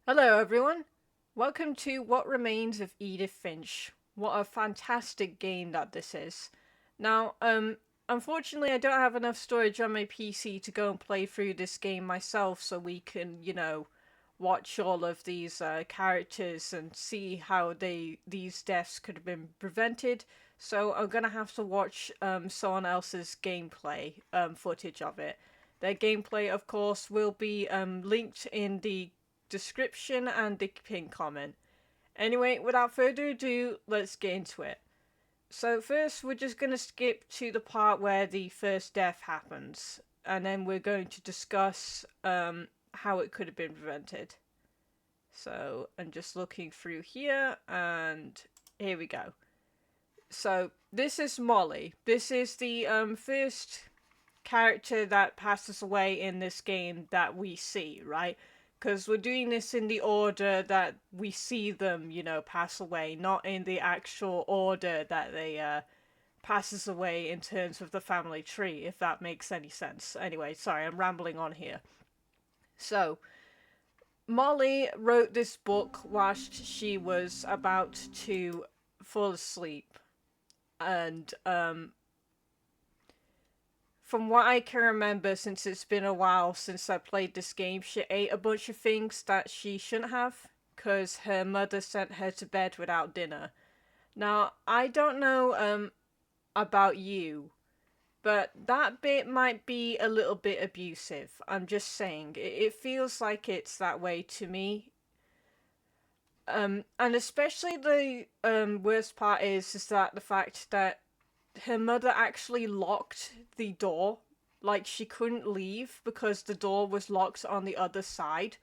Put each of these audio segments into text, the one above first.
Hello, everyone. Welcome to What Remains of Edith Finch. What a fantastic game that this is. Now, unfortunately, I don't have enough storage on my PC to go and play through this game myself, so we can, watch all of these characters and see how these deaths could have been prevented. So I'm gonna have to watch someone else's gameplay footage of it. Their gameplay, of course, will be linked in the description and the pinned comment. Anyway, without further ado, let's get into it. So first, we're just going to skip to the part where the first death happens, and then we're going to discuss how it could have been prevented. So I'm just looking through here, and here we go. So this is Molly. This is the first character that passes away in this game that we see, right? Because we're doing this in the order that we see them, pass away, not in the actual order that they passes away in terms of the family tree, if that makes any sense. Anyway, sorry, I'm rambling on here. So, Molly wrote this book whilst she was about to fall asleep. And from what I can remember, since it's been a while since I played this game, she ate a bunch of things that she shouldn't have because her mother sent her to bed without dinner. Now, I don't know about you, but that bit might be a little bit abusive. I'm just saying. It feels like it's that way to me. And especially the worst part is that the fact that her mother actually locked the door. Like, she couldn't leave because the door was locked on the other side.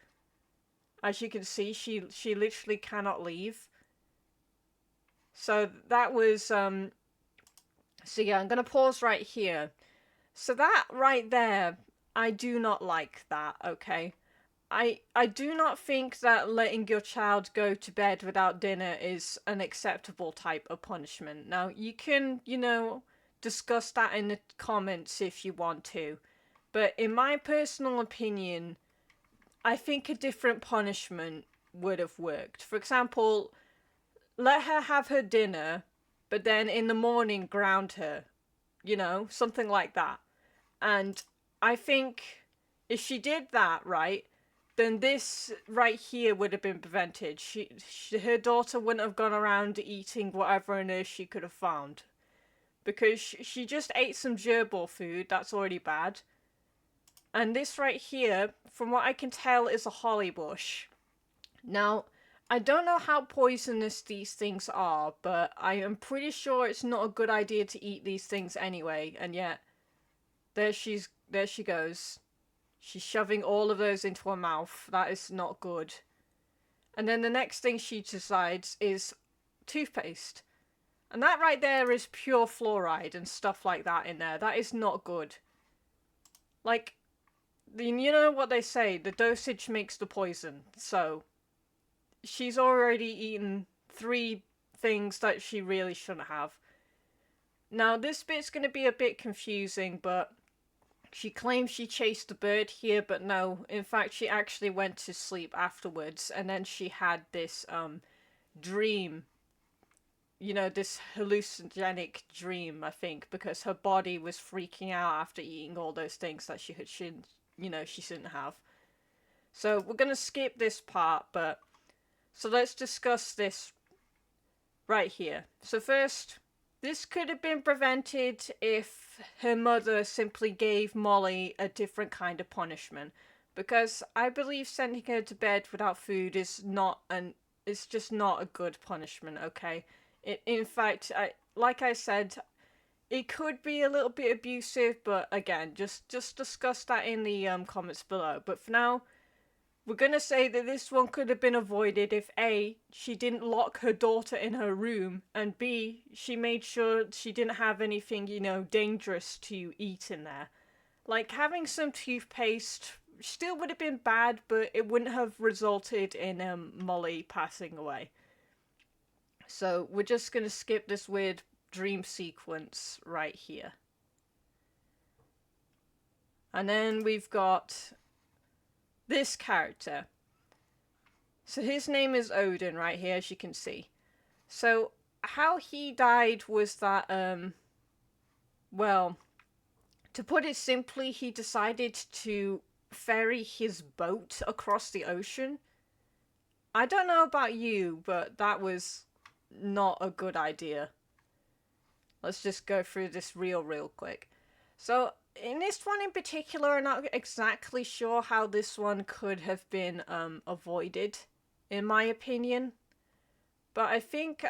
As you can see, she literally cannot leave. So that was so yeah, I'm gonna pause right here. So that right there, I do not like that, okay? I do not think that letting your child go to bed without dinner is an acceptable type of punishment. Now, you can, discuss that in the comments if you want to. But in my personal opinion, I think a different punishment would have worked. For example, let her have her dinner, but then in the morning ground her. Something like that. And I think if she did that, right, then this right here would have been prevented. Her daughter wouldn't have gone around eating whatever on earth she could have found. Because she just ate some gerbil food, that's already bad. And this right here, from what I can tell, is a holly bush. Now, I don't know how poisonous these things are, but I am pretty sure it's not a good idea to eat these things anyway, and yet there she goes. She's shoving all of those into her mouth. That is not good. And then the next thing she decides is toothpaste. And that right there is pure fluoride and stuff like that in there. That is not good. Like, you know what they say, the dosage makes the poison. So, she's already eaten 3 things that she really shouldn't have. Now, this bit's going to be a bit confusing, but she claims she chased the bird here, but no. In fact, she actually went to sleep afterwards, and then she had this dream. This hallucinogenic dream, I think, because her body was freaking out after eating all those things that she shouldn't have. So we're gonna skip this part, but so let's discuss this right here. So first, this could have been prevented if her mother simply gave Molly a different kind of punishment. Because I believe sending her to bed without food is not an it's just not a good punishment, okay? In fact, like I said, it could be a little bit abusive, but again, just discuss that in the comments below. But for now, we're gonna say that this one could have been avoided if A, she didn't lock her daughter in her room, and B, she made sure she didn't have anything, dangerous to eat in there. Like, having some toothpaste still would have been bad, but it wouldn't have resulted in Molly passing away. So we're just gonna skip this weird dream sequence right here. And then we've got this character. So his name is Odin right here, as you can see. So how he died was that, well, to put it simply, he decided to ferry his boat across the ocean. I don't know about you, but that was not a good idea. Let's just go through this real quick. So, in this one in particular, I'm not exactly sure how this one could have been avoided, in my opinion. But I think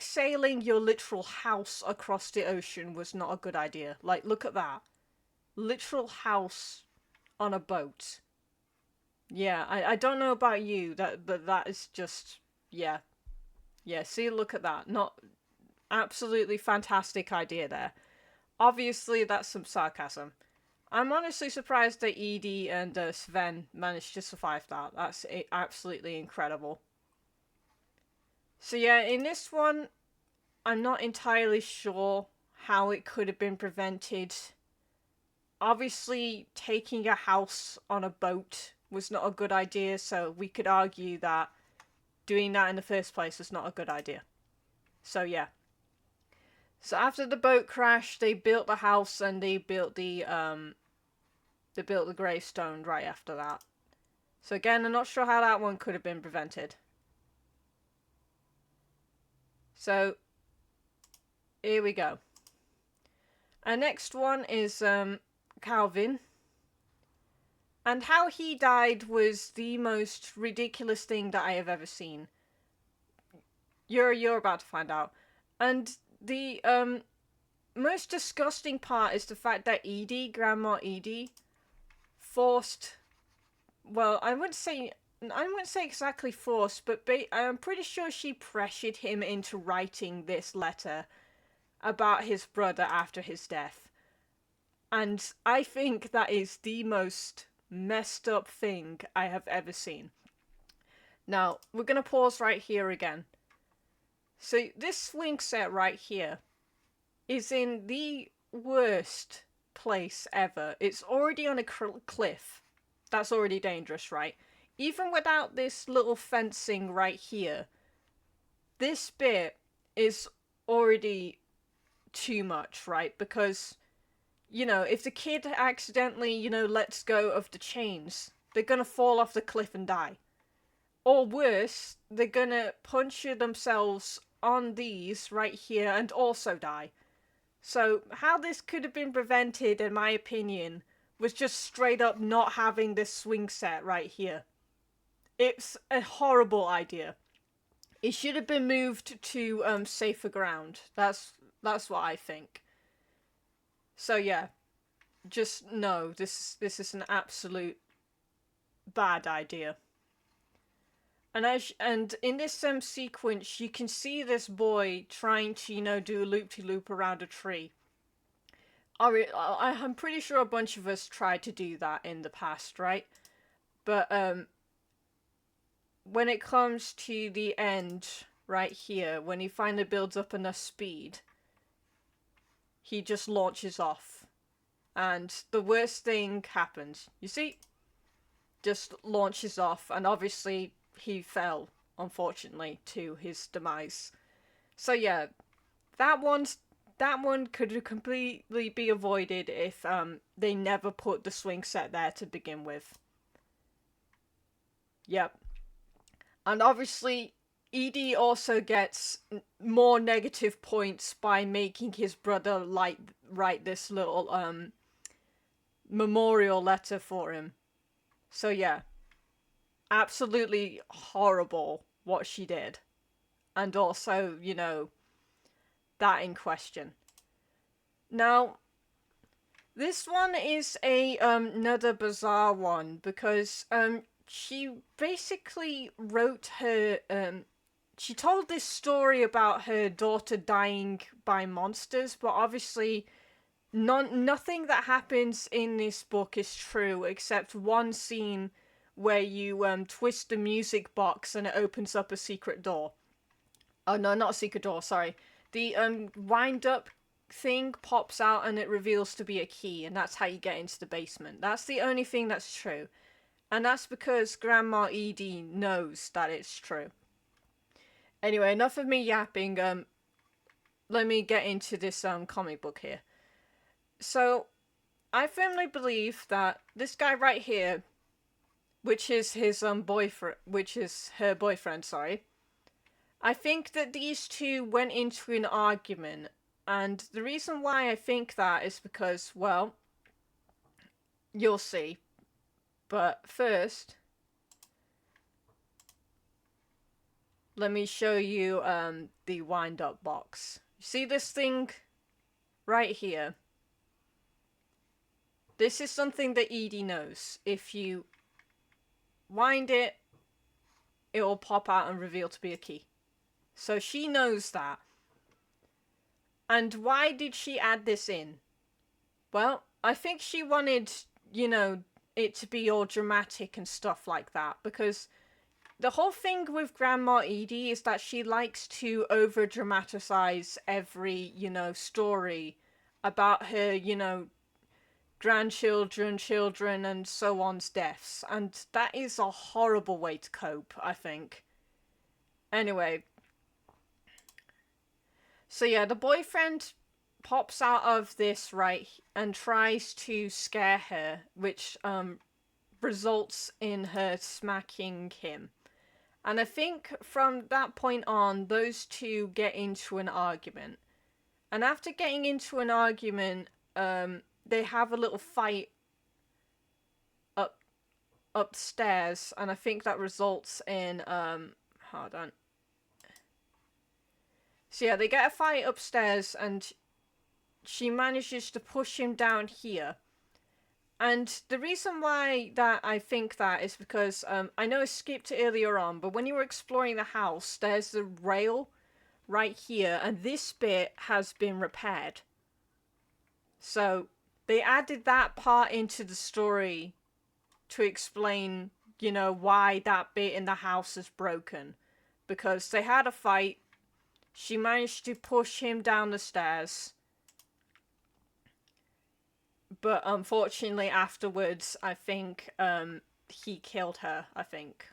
sailing your literal house across the ocean was not a good idea. Like, look at that. Literal house on a boat. Yeah, I don't know about you, but that is just, yeah. Yeah, see, look at that. Not absolutely fantastic idea there. Obviously, that's some sarcasm. I'm honestly surprised that Edie and Sven managed to survive that. That's absolutely incredible. So yeah, in this one, I'm not entirely sure how it could have been prevented. Obviously, taking a house on a boat was not a good idea, so we could argue that doing that in the first place was not a good idea. So yeah. So after the boat crash, they built the house and they built the gravestone right after that. So again, I'm not sure how that one could have been prevented. So here we go. Our next one is Calvin. And how he died was the most ridiculous thing that I have ever seen. You're about to find out. And the most disgusting part is the fact that Edie, Grandma Edie, forced, well, I wouldn't say exactly forced, but I'm pretty sure she pressured him into writing this letter about his brother after his death. And I think that is the most messed up thing I have ever seen. Now, we're going to pause right here again. So, this swing set right here is in the worst place ever. It's already on a cliff. That's already dangerous, right? Even without this little fencing right here, this bit is already too much, right? Because, you know, if the kid accidentally, lets go of the chains, they're gonna fall off the cliff and die. Or worse, they're gonna puncture themselves on these right here and also die. So, how this could have been prevented, in my opinion, was just straight up not having this swing set right here. It's a horrible idea. It should have been moved to safer ground. That's what I think. So yeah, just no. This is an absolute bad idea. And in this sequence, you can see this boy trying to do a loop-de-loop around a tree. I'm pretty sure a bunch of us tried to do that in the past, right? But when it comes to the end right here, when he finally builds up enough speed, he just launches off. And the worst thing happens. You see? Just launches off, and obviously he fell, unfortunately, to his demise. So yeah, that one could completely be avoided if they never put the swing set there to begin with. Yep. And obviously, Edie also gets more negative points by making his brother write this little memorial letter for him. So yeah, absolutely horrible what she did. And also, that in question. Now, this one is another bizarre one because she basically wrote her she told this story about her daughter dying by monsters, but obviously nothing that happens in this book is true except one scene where you twist the music box and it opens up a secret door. Oh no, not a secret door, sorry. The wind up thing pops out and it reveals to be a key, and that's how you get into the basement. That's the only thing that's true. And that's because Grandma Edie knows that it's true. Anyway, enough of me yapping. Let me get into this comic book here. So, I firmly believe that this guy right here, which is his boyfriend, which is her boyfriend, sorry. I think that these two went into an argument, and the reason why I think that is because, well, you'll see. But first, let me show you the wind-up box. You see this thing right here? This is something that Edie knows. If you wind it, it will pop out and reveal to be a key. So she knows that. And why did she add this in? Well, I think she wanted, you know, it to be all dramatic and stuff like that, because the whole thing with Grandma Edie is that she likes to over dramatize every, you know, story about her, you know, grandchildren, children, and so on's deaths. And that is a horrible way to cope, I think. Anyway. So yeah, the boyfriend pops out of this, right, and tries to scare her, which results in her smacking him. And I think from that point on, those two get into an argument. And after getting into an argument, they have a little fight upstairs, and I think that results in hold on. So yeah, they get a fight upstairs, and she manages to push him down here. And the reason why that I think that is because I know I skipped earlier on, but when you were exploring the house, there's the rail right here, and this bit has been repaired. So they added that part into the story to explain, you know, why that bit in the house is broken. Because they had a fight, she managed to push him down the stairs, but unfortunately afterwards, I think he killed her, I think.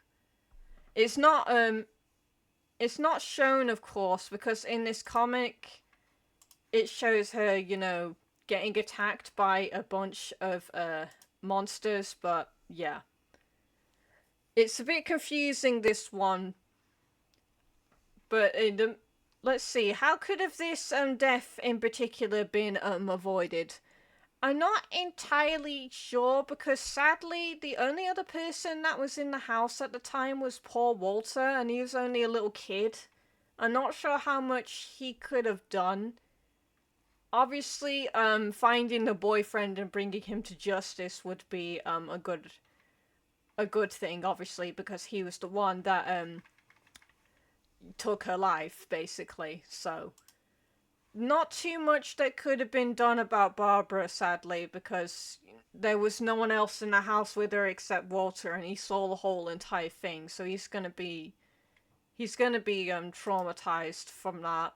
It's not shown, of course, because in this comic it shows her, you know, getting attacked by a bunch of monsters, but yeah. It's a bit confusing, this one. But let's see, how could have this death in particular been avoided? I'm not entirely sure, because sadly the only other person that was in the house at the time was poor Walter, and he was only a little kid. I'm not sure how much he could have done. Obviously, finding the boyfriend and bringing him to justice would be a good thing, obviously, because he was the one that took her life, basically. So not too much that could have been done about Barbara, sadly, because there was no one else in the house with her except Walter, and he saw the whole entire thing, so he's gonna be traumatized from that,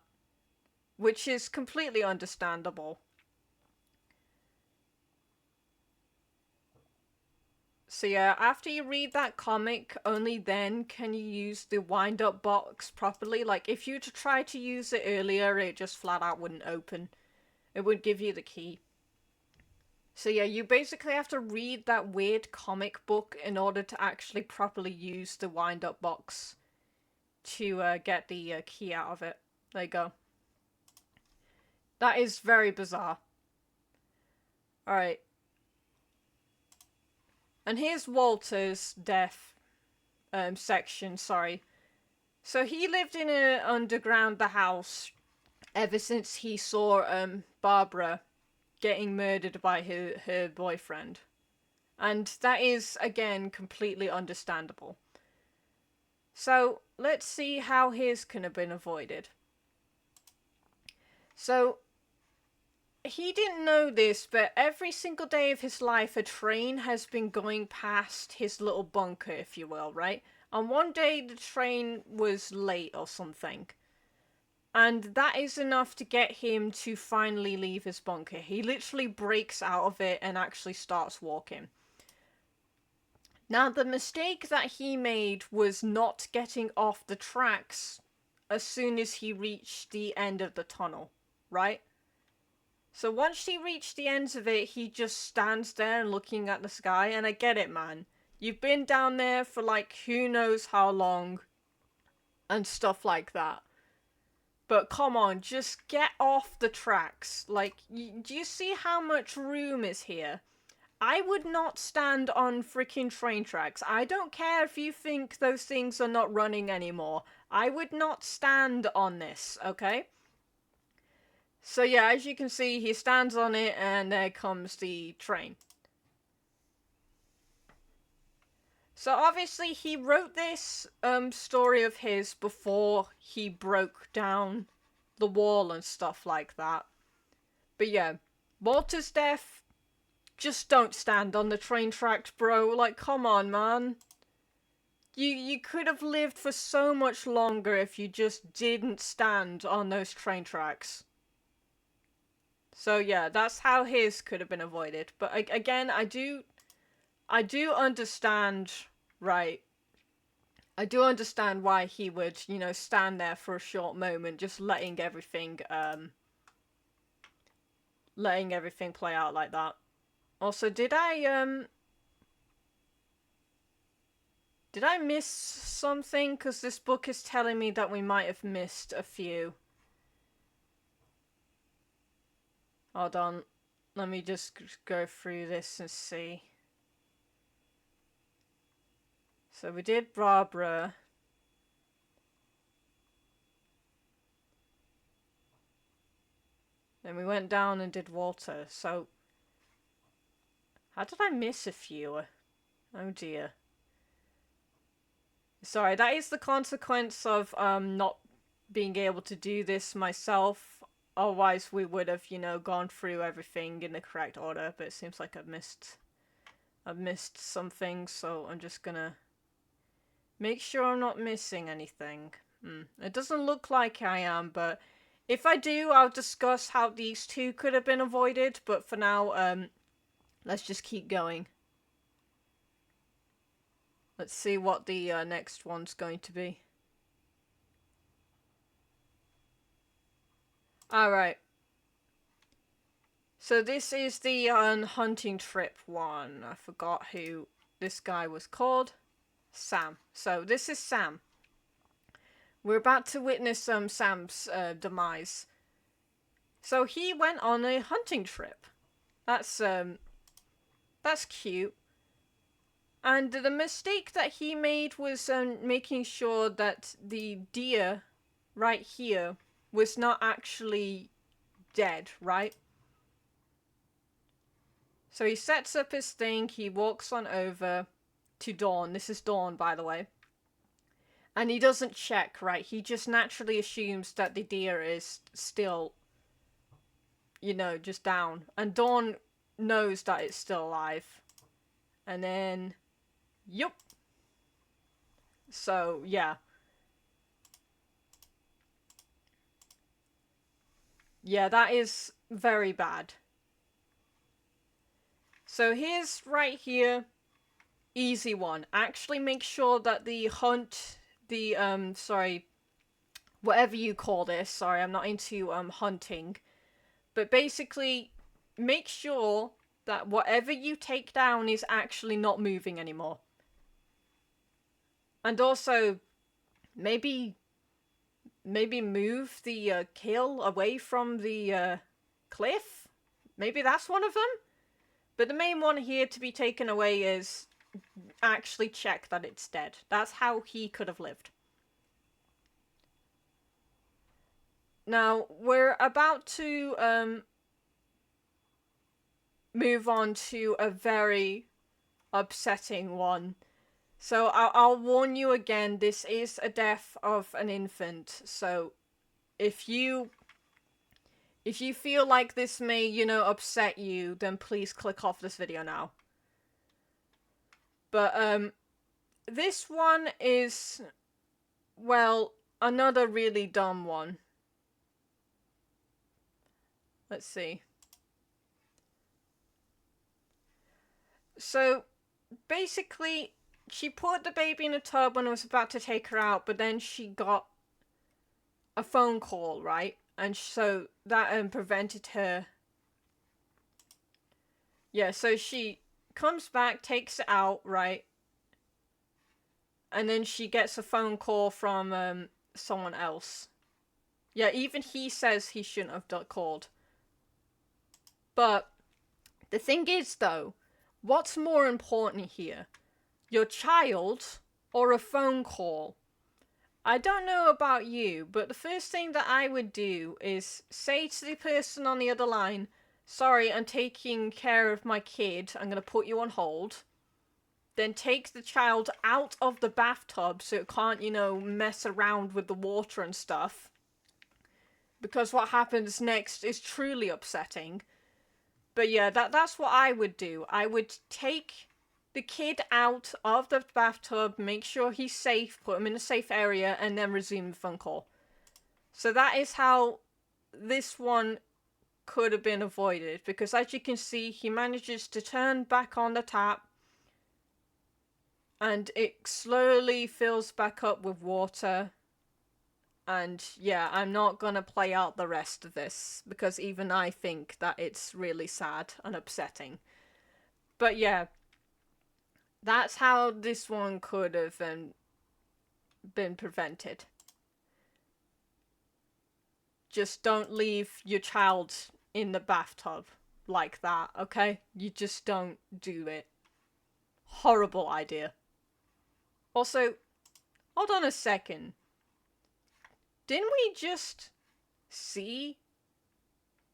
which is completely understandable. So yeah, after you read that comic, only then can you use the wind-up box properly. Like, if you were to try to use it earlier, it just flat out wouldn't open. It would give you the key. So yeah, you basically have to read that weird comic book in order to actually properly use the wind-up box to get the key out of it. There you go. That is very bizarre. Alright. And here's Walter's death section, sorry. So he lived in an underground house ever since he saw Barbara getting murdered by her boyfriend. And that is, again, completely understandable. So let's see how his can have been avoided. So he didn't know this, but every single day of his life, a train has been going past his little bunker, if you will, right? And one day the train was late or something. And that is enough to get him to finally leave his bunker. He literally breaks out of it and actually starts walking. Now, the mistake that he made was not getting off the tracks as soon as he reached the end of the tunnel, right? So once he reached the ends of it, he just stands there and looking at the sky, and I get it, man. You've been down there for like who knows how long and stuff like that. But come on, just get off the tracks. Like, do you see how much room is here? I would not stand on freaking train tracks. I don't care if you think those things are not running anymore. I would not stand on this, okay? So yeah, as you can see, he stands on it and there comes the train. So obviously he wrote this story of his before he broke down the wall and stuff like that. But yeah, Walter's death, just don't stand on the train tracks, bro. Like, come on, man. You could have lived for so much longer if you just didn't stand on those train tracks. So yeah, that's how his could have been avoided. But again, I do understand, right? I do understand why he would, you know, stand there for a short moment, just letting everything play out like that. Also, did I miss something? Because this book is telling me that we might have missed a few. Hold on. Let me just go through this and see. So we did Barbara. Then we went down and did Walter. So, how did I miss a few? Oh dear. Sorry, that is the consequence of not being able to do this myself. Otherwise, we would have, you know, gone through everything in the correct order. But it seems like I've missed something, so I'm just gonna make sure I'm not missing anything. It doesn't look like I am, but if I do, I'll discuss how these two could have been avoided. But for now, let's just keep going. Let's see what the next one's going to be. Alright. So this is the hunting trip one. I forgot who this guy was called. Sam. So this is Sam. We're about to witness Sam's demise. So he went on a hunting trip. That's cute. And the mistake that he made was making sure that the deer right here was not actually dead, right? So he sets up his thing, he walks on over to Dawn. This is Dawn, by the way. And he doesn't check, right? He just naturally assumes that the deer is still, you know, just down. And Dawn knows that it's still alive. And then, yup. So, yeah. Yeah, that is very bad. So here's right here, easy one. Actually make sure that the hunt, the, sorry, whatever you call this, sorry, I'm not into, hunting. But basically, make sure that whatever you take down is actually not moving anymore. And also, maybe move the kill away from the cliff. Maybe that's one of them. But the main one here to be taken away is actually check that it's dead. That's how he could have lived. Now, we're about to move on to a very upsetting one. So I'll warn you again, this is a death of an infant. So if you feel like this may, you know, upset you, then please click off this video now. But this one is, well, another really dumb one. Let's see. So basically, she put the baby in a tub and was about to take her out, but then she got a phone call, right? And so that prevented her. Yeah, so she comes back, takes it out, right? And then she gets a phone call from someone else. Yeah, even he says he shouldn't have called. But the thing is, though, what's more important here? Your child or a phone call? I don't know about you, but the first thing that I would do is say to the person on the other line, sorry, I'm taking care of my kid, I'm going to put you on hold. Then take the child out of the bathtub so it can't, mess around with the water and stuff. Because what happens next is truly upsetting. But yeah, that's what I would do. I would take the kid out of the bathtub, make sure he's safe, put him in a safe area, and then resume the phone call. So that is how this one could have been avoided. Because as you can see, he manages to turn back on the tap, and it slowly fills back up with water. And yeah, I'm not gonna play out the rest of this, because even I think that it's really sad and upsetting. But yeah, that's how this one could have been prevented. Just don't leave your child in the bathtub like that, okay? You just don't do it. Horrible idea. Also, hold on a second. Didn't we just see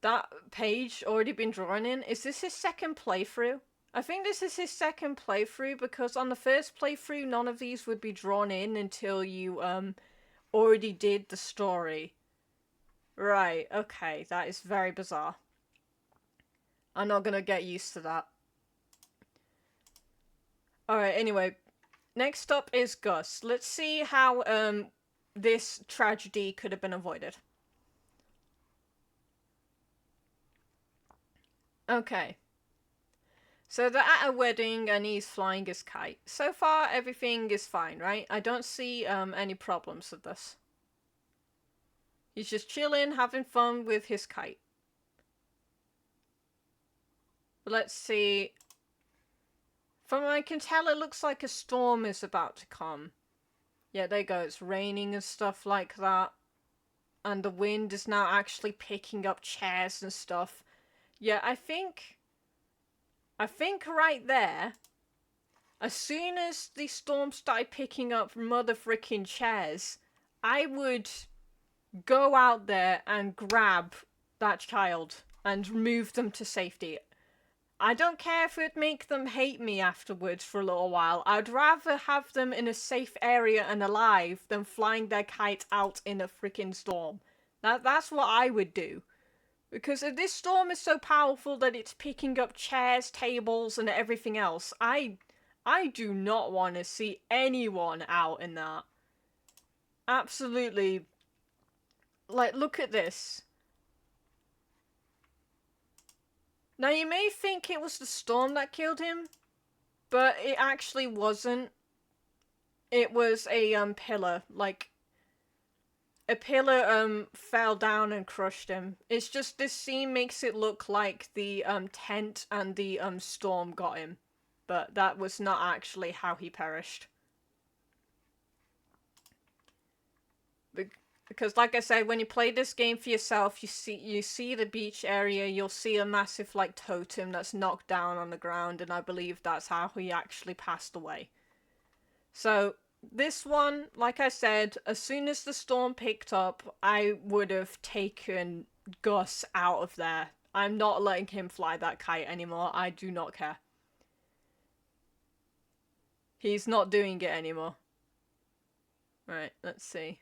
that page already been drawn in? Is this his second playthrough? I think this is his second playthrough, because on the first playthrough, none of these would be drawn in until you already did the story. Right, okay, that is very bizarre. I'm not gonna get used to that. Alright, anyway, next up is Gus. Let's see how this tragedy could have been avoided. Okay. So they're at a wedding and he's flying his kite. So far, everything is fine, right? I don't see any problems with this. He's just chilling, having fun with his kite. But let's see. From what I can tell, it looks like a storm is about to come. Yeah, there you go. It's raining and stuff like that. And the wind is now actually picking up chairs and stuff. Yeah, I think right there, as soon as the storm started picking up mother frickin' chairs, I would go out there and grab that child and move them to safety. I don't care if it would make them hate me afterwards for a little while. I'd rather have them in a safe area and alive than flying their kite out in a freaking storm. That's what I would do. Because if this storm is so powerful that it's picking up chairs, tables, and everything else, I do not want to see anyone out in that. Absolutely. Like, look at this. Now, you may think it was the storm that killed him, but it actually wasn't. It was a pillar. Like, a pillar fell down and crushed him. It's just this scene makes it look like the tent and the storm got him, but that was not actually how he perished. Because like I said, when you play this game for yourself, you see the beach area, you'll see a massive like totem that's knocked down on the ground, and I believe that's how he actually passed away. So this one, like I said, as soon as the storm picked up, I would have taken Gus out of there. I'm not letting him fly that kite anymore. I do not care. He's not doing it anymore. Right, let's see.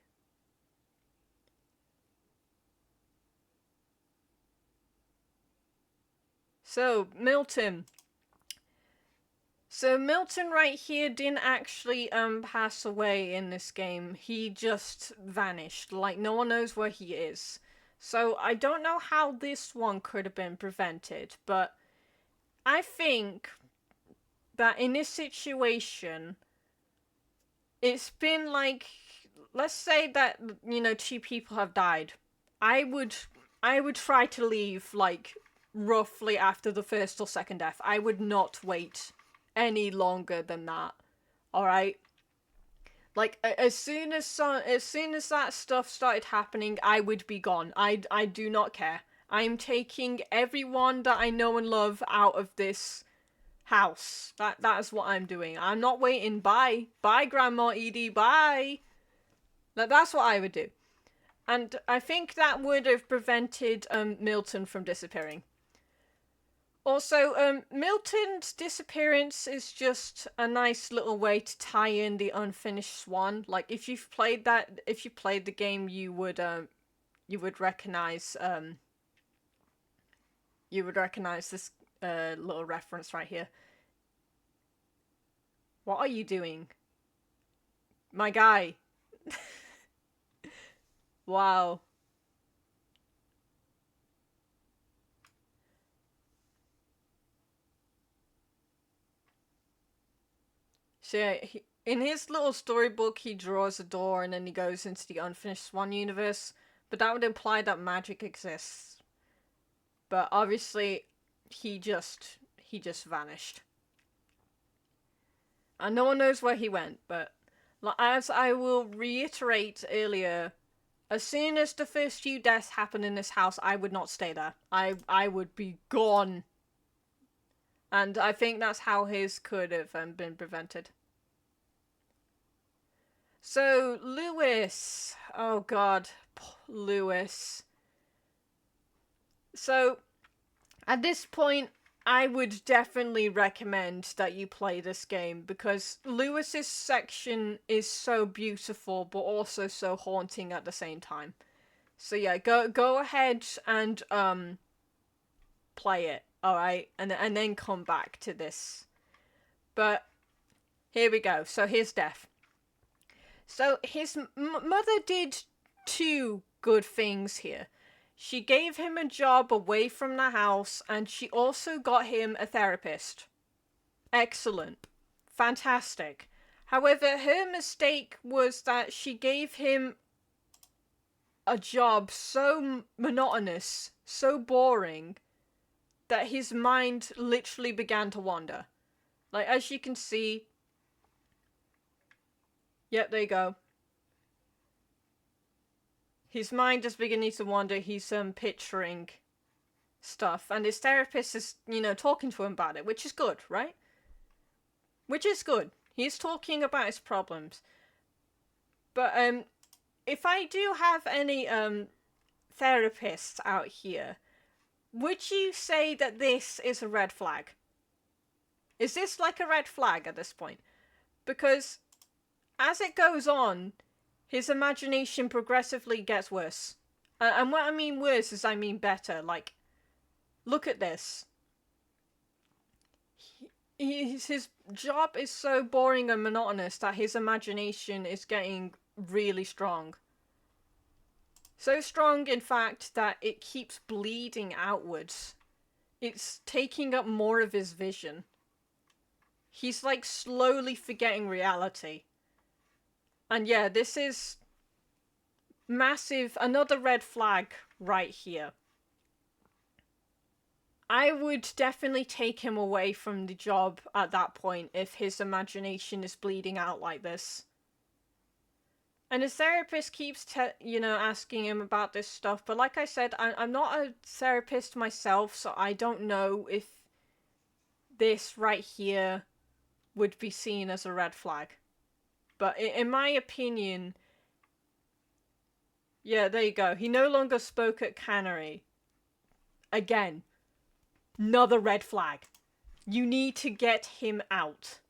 So, Milton. So Milton right here didn't actually pass away in this game. He just vanished. Like, no one knows where he is. So I don't know how this one could have been prevented, but I think that in this situation, It's been like, let's say that, you know, 2 people have died. I would I would try to leave like roughly after the first or second death. I would not wait any longer than that. All right? Like as soon as that stuff started happening, I would be gone. I do not care. I'm taking everyone that I know and love out of this house. That is what I'm doing. I'm not waiting. Bye. Bye, Grandma Edie. Bye. That's what I would do. And I think that would have prevented Milton from disappearing. Also, Milton's disappearance is just a nice little way to tie in the unfinished swan. Like if you played the game, you would recognize this little reference right here. What are you doing, my guy? Wow. So yeah, in his little storybook, he draws a door and then he goes into the unfinished Swan universe. But that would imply that magic exists. But obviously, he just vanished, and no one knows where he went. But as I will reiterate earlier, as soon as the first few deaths happen in this house, I would not stay there. I would be gone. And I think that's how his could have been prevented. So, Lewis. Oh, God. Lewis. So, at this point, I would definitely recommend that you play this game because Lewis's section is so beautiful but also so haunting at the same time. So yeah, go ahead and play it, all right? And then come back to this. But here we go. So his death. So his mother did 2 good things here. She gave him a job away from the house, and she also got him a therapist. Excellent. Fantastic. However, her mistake was that she gave him a job so monotonous, so boring, that his mind literally began to wander. Like, as you can see, yep, there you go. His mind is beginning to wander. He's picturing stuff, and his therapist is, talking to him about it, which is good, right? Which is good. He's talking about his problems. But if I do have any therapists out here, would you say that this is a red flag? Is this like a red flag at this point? Because as it goes on, his imagination progressively gets worse. And what I mean worse is I mean better. Like, look at this. His job is so boring and monotonous that his imagination is getting really strong. So strong, in fact, that it keeps bleeding outwards. It's taking up more of his vision. He's like slowly forgetting reality. And yeah, this is massive, another red flag right here. I would definitely take him away from the job at that point if his imagination is bleeding out like this. And his therapist keeps, asking him about this stuff. But like I said, I'm not a therapist myself, so I don't know if this right here would be seen as a red flag. But in my opinion, yeah, there you go. He no longer spoke at Cannery. Again, another red flag. You need to get him out.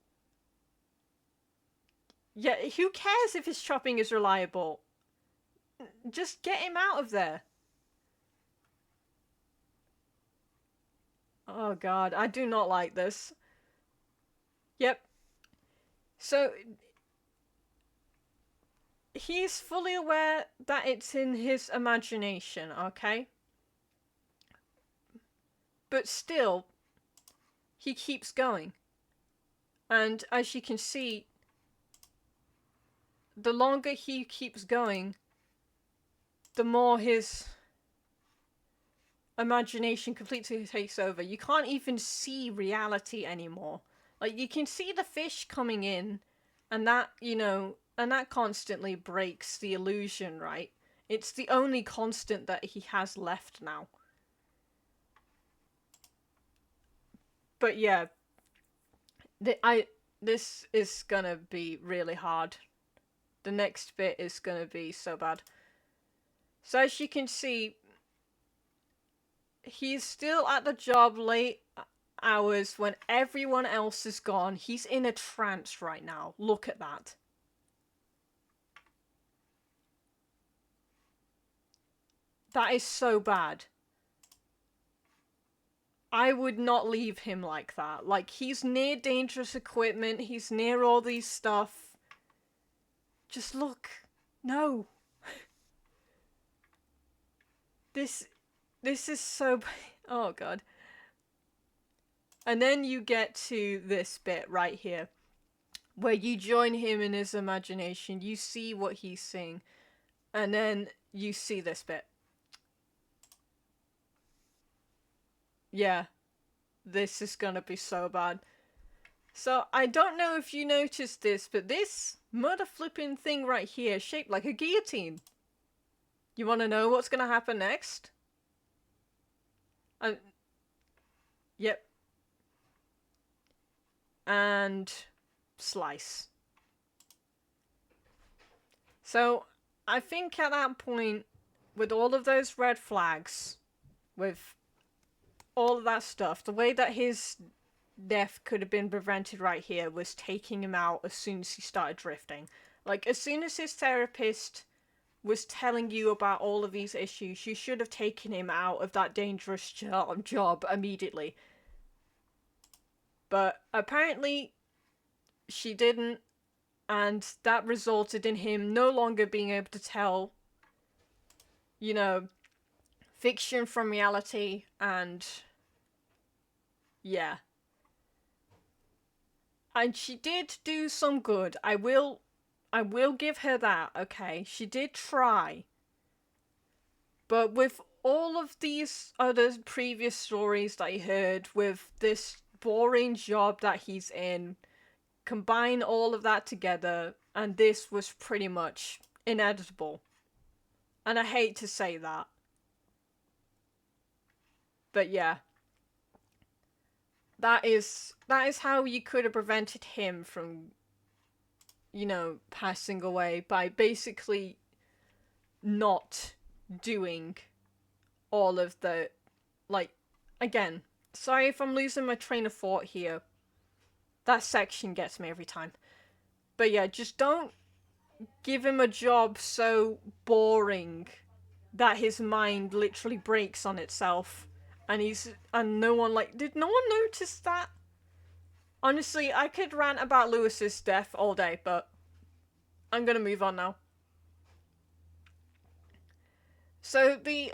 Yeah, who cares if his shopping is reliable? Just get him out of there. Oh god, I do not like this. Yep. So, he's fully aware that it's in his imagination, okay? But still, he keeps going. And as you can see, the longer he keeps going, the more his imagination completely takes over. You can't even see reality anymore. Like, you can see the fish coming in, and that, and that constantly breaks the illusion, right? It's the only constant that he has left now. But yeah, this is gonna be really hard. The next bit is gonna be so bad. So as you can see, he's still at the job late hours when everyone else is gone. He's in a trance right now. Look at that. That is so bad. I would not leave him like that. Like, he's near dangerous equipment. He's near all these stuff. Just look. No. This is so... Oh, God. And then you get to this bit right here, where you join him in his imagination. You see what he's seeing. And then you see this bit. Yeah. This is gonna be so bad. So, I don't know if you noticed this, but this mother flipping thing right here, shaped like a guillotine. You wanna know what's gonna happen next? Yep. And slice. So, I think at that point, with all of those red flags, with all of that stuff, the way that his death could have been prevented right here was taking him out as soon as he started drifting. Like, as soon as his therapist was telling you about all of these issues, you should have taken him out of that dangerous job immediately. But apparently, she didn't, and that resulted in him no longer being able to tell, fiction from reality, and yeah. And she did do some good. I will give her that, okay? She did try. But with all of these other previous stories that I heard, with this boring job that he's in, combine all of that together, and this was pretty much inedible. And I hate to say that. But yeah. That is how you could have prevented him from, passing away, by basically not doing all of the, like, again, sorry if I'm losing my train of thought here. That section gets me every time. But yeah, just don't give him a job so boring that his mind literally breaks on itself. And no one, did no one notice that? Honestly, I could rant about Lewis's death all day, but I'm gonna move on now. So the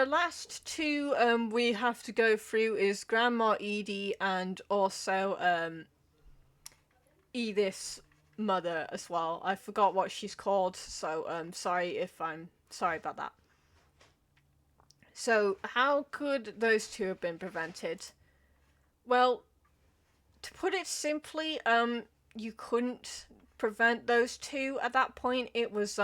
last two we have to go through is Grandma Edie and also Edith's mother as well. I forgot what she's called, so sorry about that. So how could those two have been prevented? Well, to put it simply, you couldn't prevent those two at that point. It was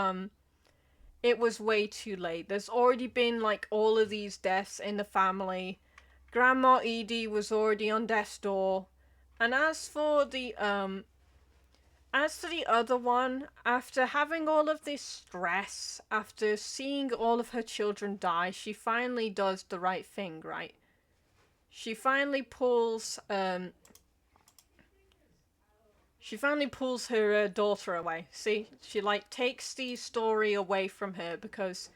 way too late. There's already been all of these deaths in the family. Grandma Edie was already on death's door. And as for the other one, after having all of this stress, after seeing all of her children die, she finally does the right thing, right? She finally pulls her daughter away. See? She takes the story away from her because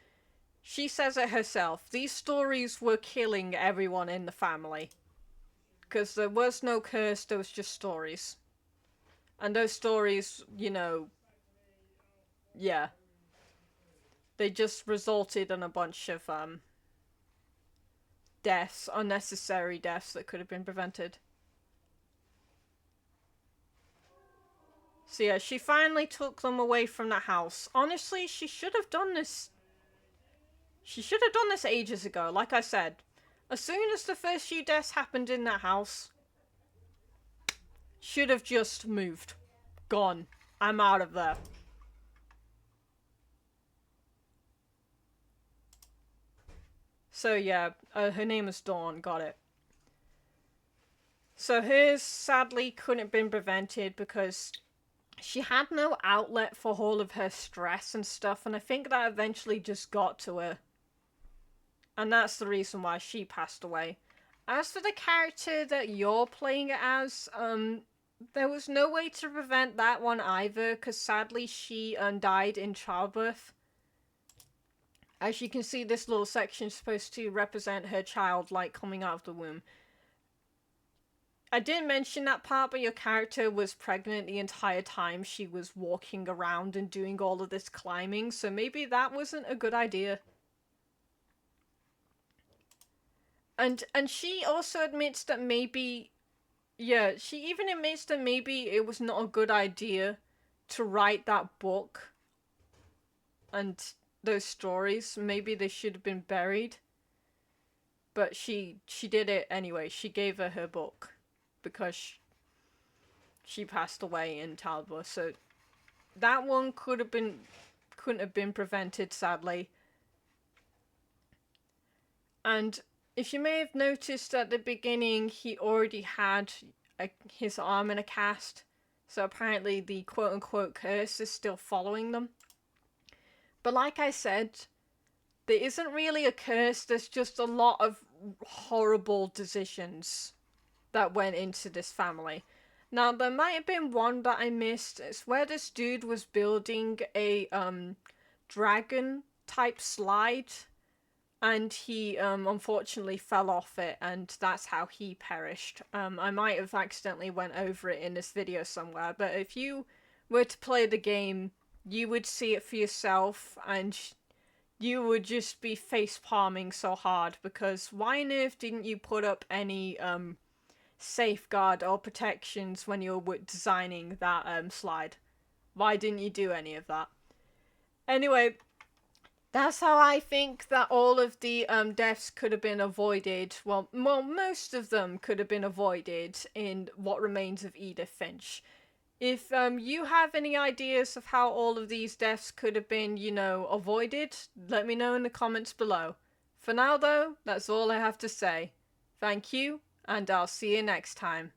she says it herself. These stories were killing everyone in the family. Because there was no curse, there was just stories. And those stories, yeah. They just resulted in a bunch of, deaths, unnecessary deaths that could have been prevented. So yeah, she finally took them away from the house. Honestly, she should have done this. She should have done this ages ago, like I said. As soon as the first few deaths happened in that house, should have just moved. Gone. I'm out of there. So yeah, her name is Dawn, got it. So hers sadly couldn't have been prevented because she had no outlet for all of her stress and stuff, and I think that eventually just got to her. And that's the reason why she passed away. As for the character that you're playing as, there was no way to prevent that one either, because sadly she died in childbirth. As you can see, this little section is supposed to represent her child, like, coming out of the womb. I didn't mention that part, but your character was pregnant the entire time she was walking around and doing all of this climbing, so maybe that wasn't a good idea. And she also admits that maybe, yeah, she even admits that maybe it was not a good idea to write that book and those stories. Maybe they should have been buried. But she did it anyway. She gave her book because she passed away in childbirth. So that one couldn't have been prevented, sadly. And if you may have noticed at the beginning, he already had his arm in a cast. So apparently the quote-unquote curse is still following them. But like I said, there isn't really a curse. There's just a lot of horrible decisions that went into this family. Now, there might have been one that I missed. It's where this dude was building a dragon-type slide. And he, unfortunately fell off it, and that's how he perished. I might have accidentally went over it in this video somewhere, but if you were to play the game, you would see it for yourself, and you would just be face-palming so hard, because why on earth didn't you put up any, safeguard or protections when you were designing that, slide? Why didn't you do any of that? Anyway, that's how I think that all of the deaths could have been avoided. Well, most of them could have been avoided in What Remains of Edith Finch. If you have any ideas of how all of these deaths could have been, avoided, let me know in the comments below. For now, though, that's all I have to say. Thank you, and I'll see you next time.